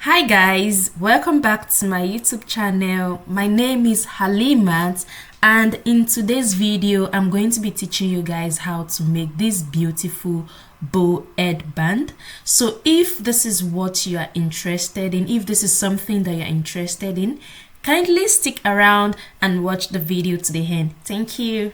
Hi guys, welcome back to my YouTube channel. My name is Halimat, and in today's video I'm going to be teaching you guys how to make this beautiful bow headband. So if this is what you are interested in, if this is something that you're interested in, kindly stick around and watch the video to the end. Thank you.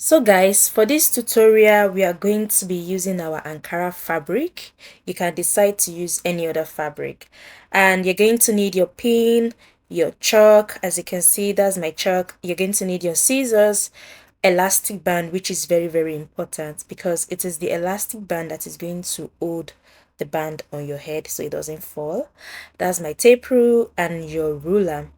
So guys, for this tutorial we are going to be using our Ankara fabric. You can decide to use any other fabric, and you're going to need your pin, your chalk. As you can see, that's my chalk. You're going to need your scissors, elastic band, which is very important because it is the elastic band that is going to hold the band on your head so it doesn't fall. That's my tape rule and your ruler.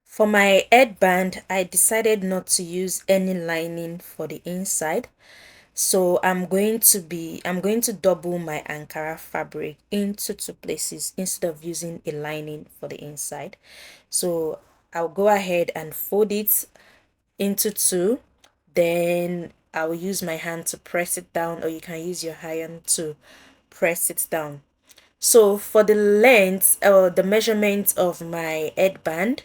For my headband, I decided not to use any lining for the inside. So I'm going to double my Ankara fabric into two places instead of using a lining for the inside. So I'll go ahead and fold it into two. Then I'll use my hand to press it down, or you can use your iron to press it down. So for the length or the measurement of my headband,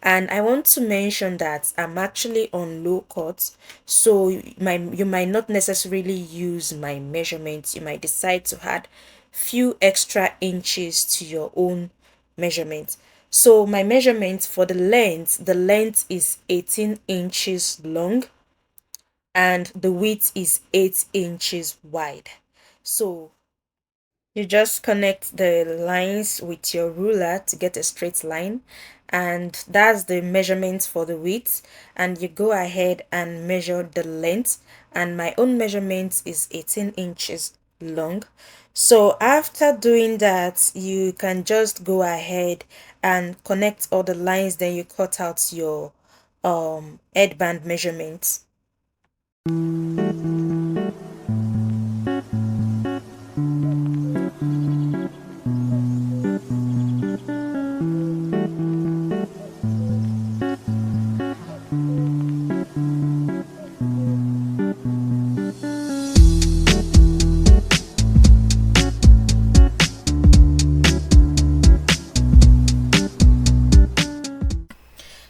and I want to mention that I'm actually on low cut, so you might not necessarily use my measurements. You might decide to add few extra inches to your own measurement. So my measurement for the length is 18 inches long and the width is 8 inches wide. So you just connect the lines with your ruler to get a straight line, and that's the measurement for the width. And you go ahead and measure the length, and my own measurement is 18 inches long. So after doing that, you can just go ahead and connect all the lines, then you cut out your headband measurements.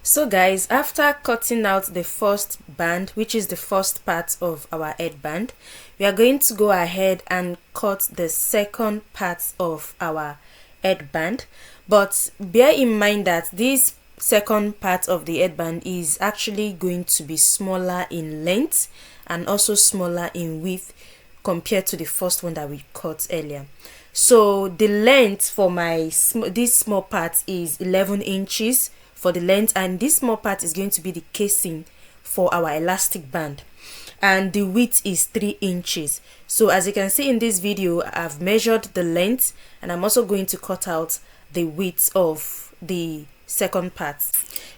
So guys, after cutting out the first band, which is the first part of our headband, we are going to go ahead and cut the second part of our headband. But bear in mind that this second part of the headband is actually going to be smaller in length and also smaller in width compared to the first one that we cut earlier. So the length for this small part is 11 inches for the length, and this small part is going to be the casing for our elastic band, and the width is 3 inches. So as you can see in this video, I've measured the length and I'm also going to cut out the width of the second part.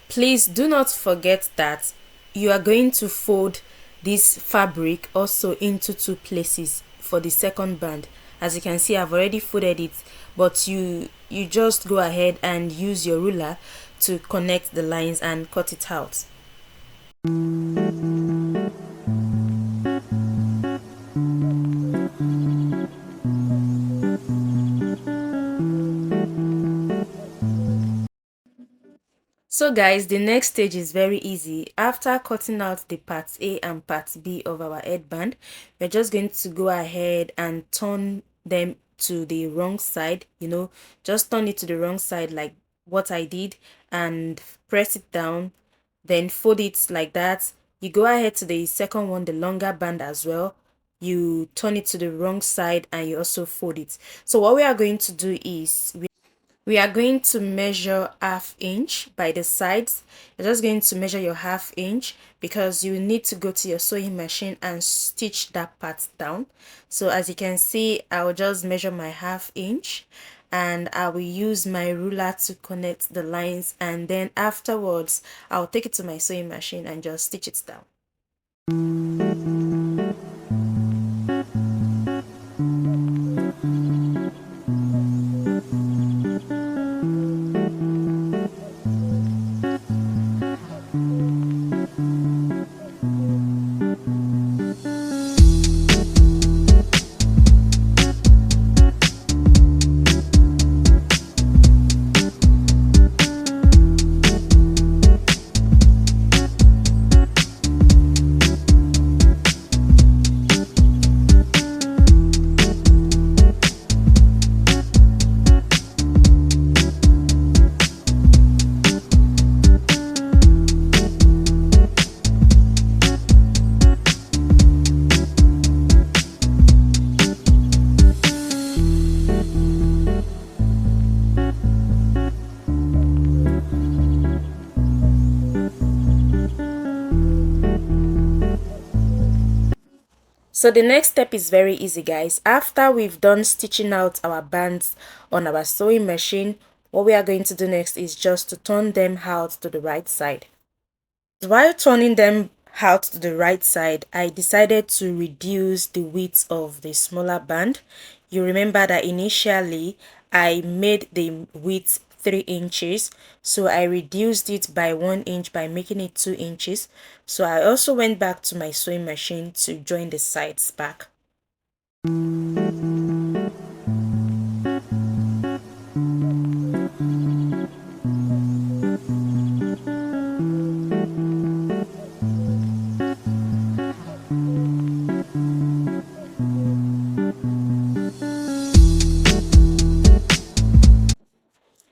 Please do not forget that you are going to fold this fabric also into two places for the second band. As you can see, I've already folded it, but you just go ahead and use your ruler to connect the lines and cut it out. So guys, the next stage is very easy. After cutting out the part A and part B of our headband, we're just going to go ahead and turn them to the wrong side. Just turn it to the wrong side like what I did, and press it down, then fold it like that. You go ahead to the second one, the longer band as well. You turn it to the wrong side and you also fold it. So what we are going to do is we are going to measure ½ inch by the sides. You're just going to measure your ½ inch because you need to go to your sewing machine and stitch that part down. So as you can see, I'll just measure my ½ inch and I will use my ruler to connect the lines, and then afterwards I'll take it to my sewing machine and just stitch it down. So the next step is very easy, guys. After we've done stitching out our bands on our sewing machine, what we are going to do next is just to turn them out to the right side. While turning them out to the right side, I decided to reduce the width of the smaller band. You remember that initially I made the width 3 inches, so I reduced it by 1 inch by making it 2 inches. So I also went back to my sewing machine to join the sides back.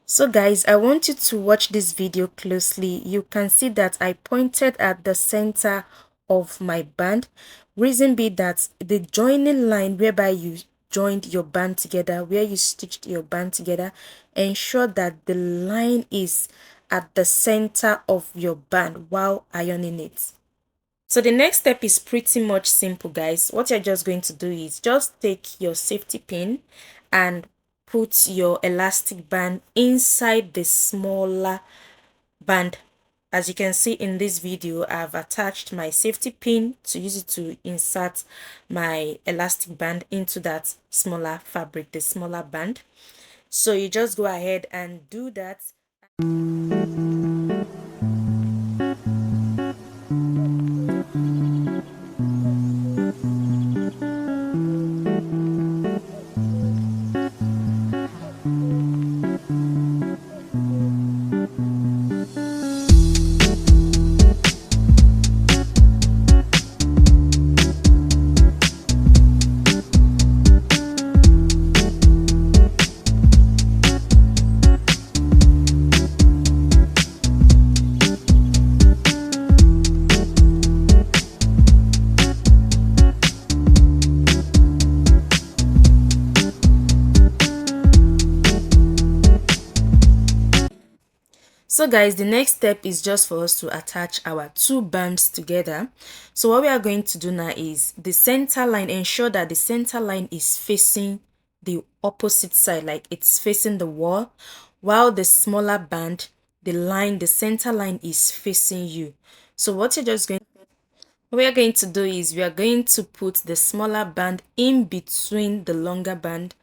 So guys, I want you to watch this video closely. You can see that I pointed at the center of my band. Reason be that the joining line whereby you joined your band together, where you stitched your band together, ensure that the line is at the center of your band while ironing it. So the next step is pretty much simple, guys. What you're just going to do is just take your safety pin and put your elastic band inside the smaller band. As you can see in this video, I've attached my safety pin to use it to insert my elastic band into that smaller fabric, the smaller band. So you just go ahead and do that. So guys, the next step is just for us to attach our two bands together. So what we are going to do now is the center line, ensure that the center line is facing the opposite side, like it's facing the wall, while the smaller band, the center line is facing you. So what we are going to do is we are going to put the smaller band in between the longer band.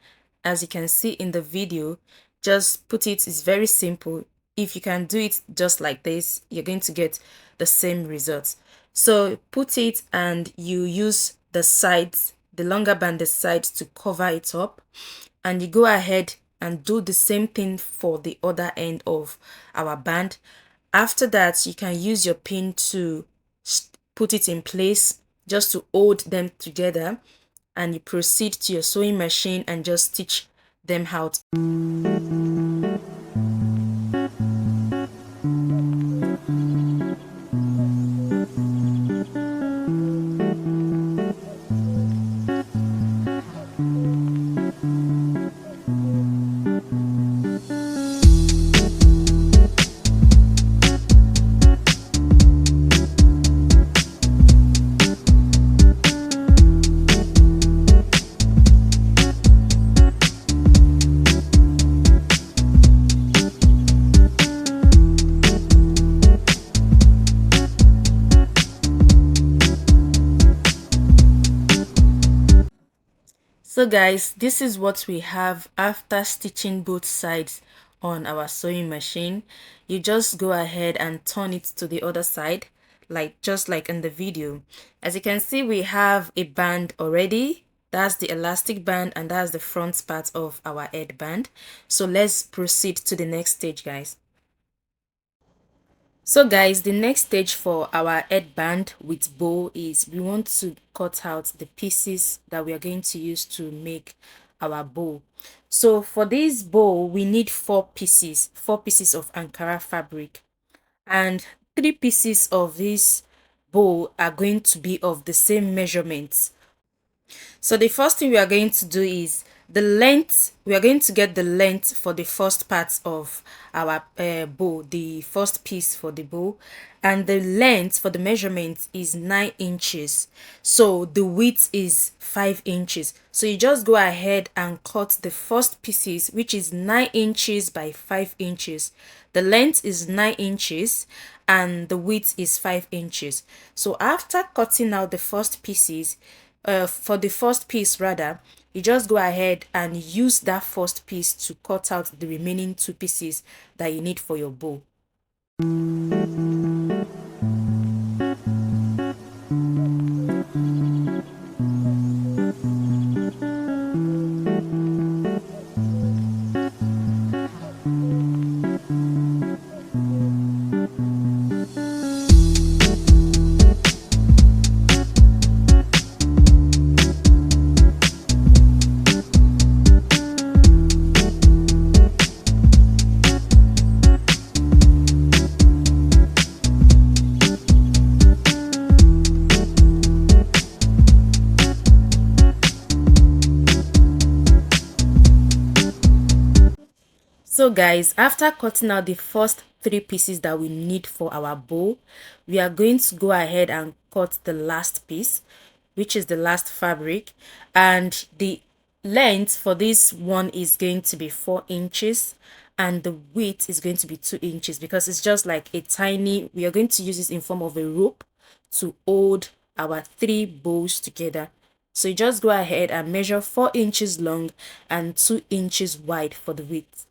As you can see in the video, just put it. It's very simple. If you can do it just like this, you're going to get the same results. So put it and you use the sides, the longer band, the sides to cover it up, and you go ahead and do the same thing for the other end of our band. After that, you can use your pin to put it in place, just to hold them together, and you proceed to your sewing machine and just stitch them out. So guys, this is what we have after stitching both sides on our sewing machine. You just go ahead and turn it to the other side, like just like in the video. As you can see, we have a band already. That's the elastic band and that's the front part of our headband. So let's proceed to the next stage, guys. So guys, the next stage for our headband with bow is we want to cut out the pieces that we are going to use to make our bow. So for this bow, we need four pieces of Ankara fabric, and 3 pieces of this bow are going to be of the same measurements. So the first thing we are going to do is The length, we are going to get the length for the first part of our bow, the first piece for the bow, and the length for the measurement is 9 inches. So the width is 5 inches. So you just go ahead and cut the first pieces, which is 9 inches by 5 inches. The length is 9 inches and the width is 5 inches. So after cutting out the first pieces, for the first piece rather, you just go ahead and use that first piece to cut out the remaining 2 pieces that you need for your bow. So guys, after cutting out the first 3 pieces that we need for our bow, we are going to go ahead and cut the last piece, which is the last fabric, and the length for this one is going to be 4 inches and the width is going to be 2 inches, because it's just like a tiny, we are going to use this in form of a rope to hold our 3 bows together. So you just go ahead and measure 4 inches long and 2 inches wide for the width.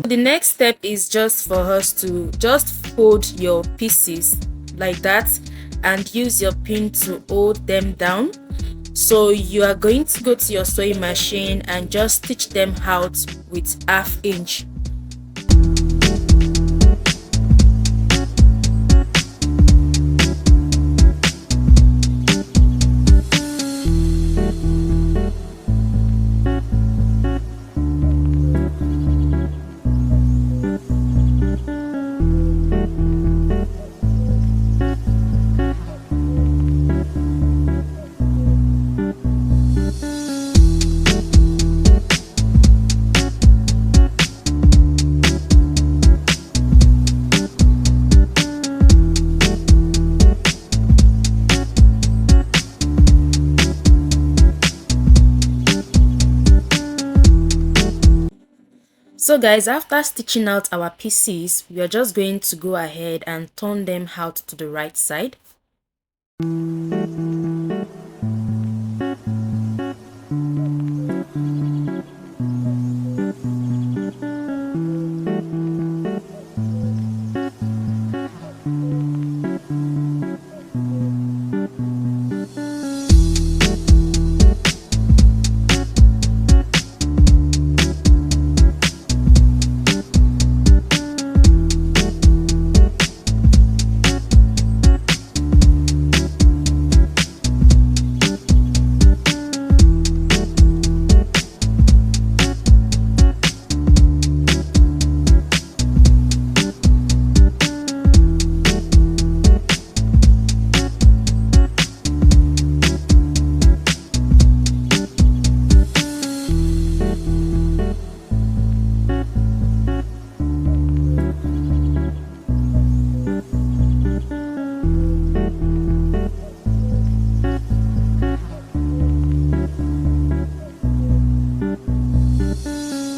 The next step is just for us to just fold your pieces like that and use your pin to hold them down. So you are going to go to your sewing machine and just stitch them out with 1/2 inch. So guys, after stitching out our pieces, we are just going to go ahead and turn them out to the right side.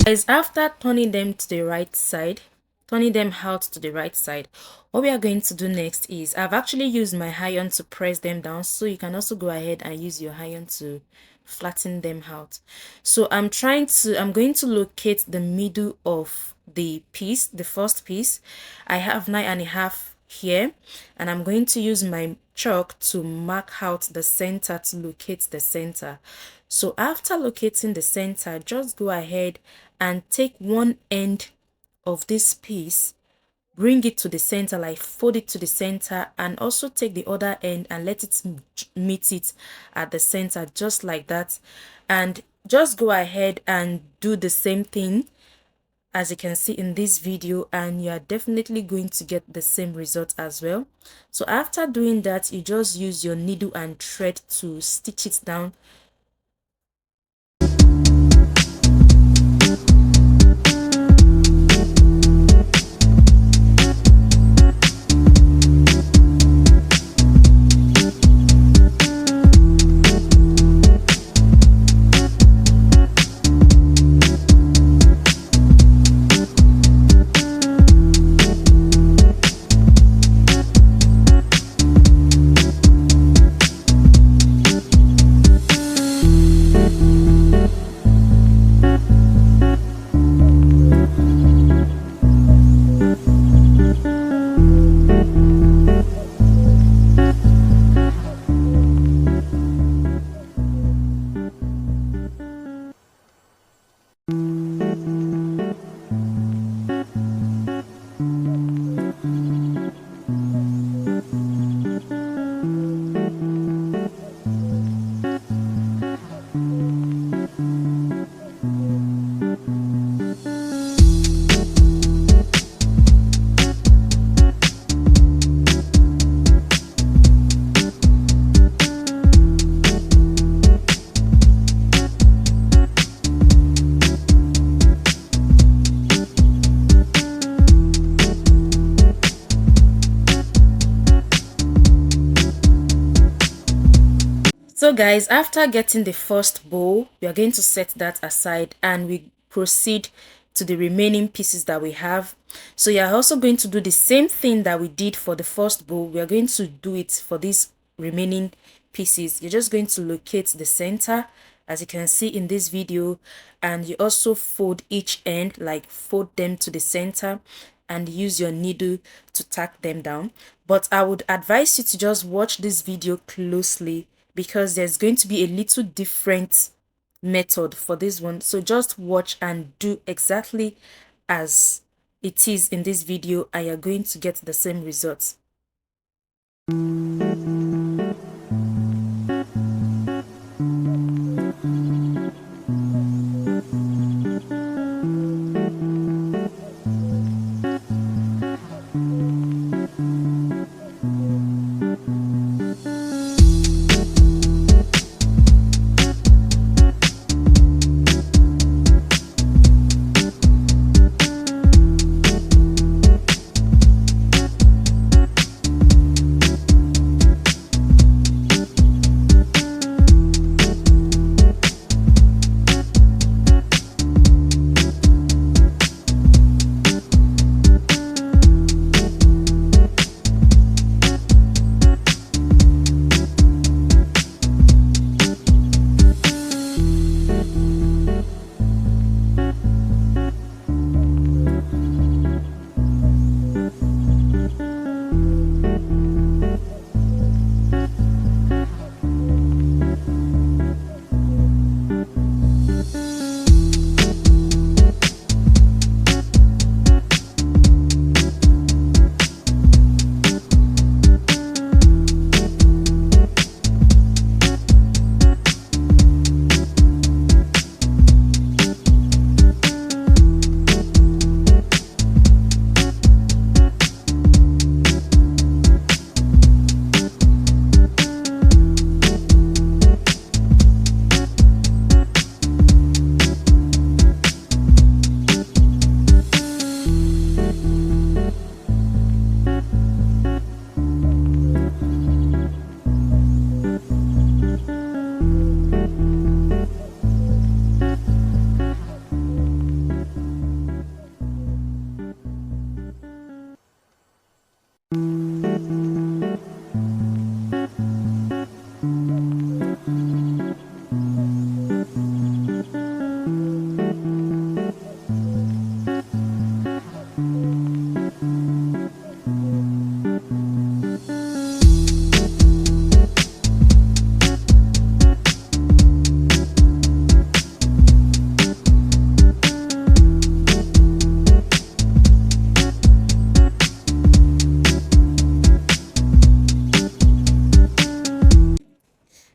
Guys, after turning them to the right side, turning them out to the right side, what we are going to do next is, I've actually used my iron to press them down, so you can also go ahead and use your iron to flatten them out. So I'm going to locate the middle of the piece, the first piece. I have 9.5 here, and I'm going to use my chalk to mark out the center, to locate the center. So after locating the center, just go ahead and take one end of this piece, bring it to the center, like fold it to the center, and also take the other end and let it meet it at the center, just like that. And just go ahead and do the same thing as you can see in this video, and you are definitely going to get the same result as well. So after doing that, you just use your needle and thread to stitch it down. So guys, after getting the first bow, we are going to set that aside and we proceed to the remaining pieces that we have. So you are also going to do the same thing that we did for the first bow. We are going to do it for these remaining pieces. You're just going to locate the center, as you can see in this video, and you also fold each end, like fold them to the center, and use your needle to tack them down. But I would advise you to just watch this video closely, because there's going to be a little different method for this one. So just watch and do exactly as it is in this video, and you're going to get the same results.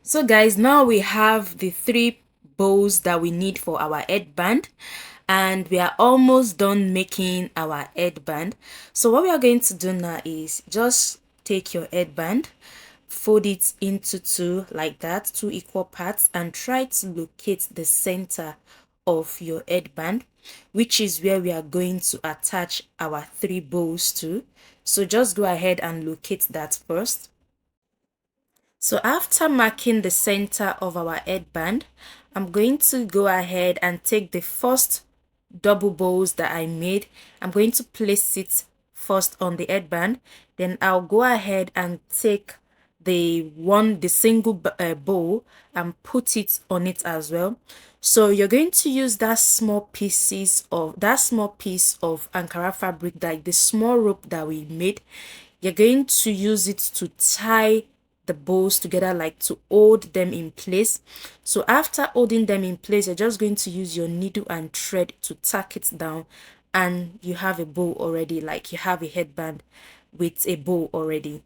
So guys, now we have the 3 bows that we need for our headband, and we are almost done making our headband. So what we are going to do now is just take your headband, fold it into two like that, two equal parts, and try to locate the center of your headband, which is where we are going to attach our three bows to. So just go ahead and locate that first. So after marking the center of our headband, I'm going to go ahead and take the first double bows that I made. I'm going to place it first on the headband. Then I'll go ahead and take the single bow and put it on it as well. So you're going to use that small piece of Ankara fabric, like the small rope that we made. You're going to use it to tie the bows together, like to hold them in place. So after holding them in place, you're just going to use your needle and thread to tack it down, and you have a bow already, like you have a headband with a bow already.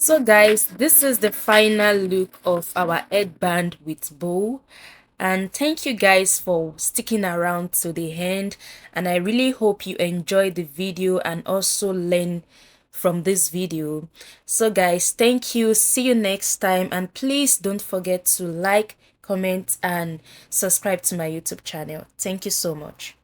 So guys, this is the final look of our headband with bow, and thank you guys for sticking around to the end, and I really hope you enjoyed the video and also learn from this video. So guys, thank you, see you next time, and please don't forget to like, comment and subscribe to my YouTube channel. Thank you so much.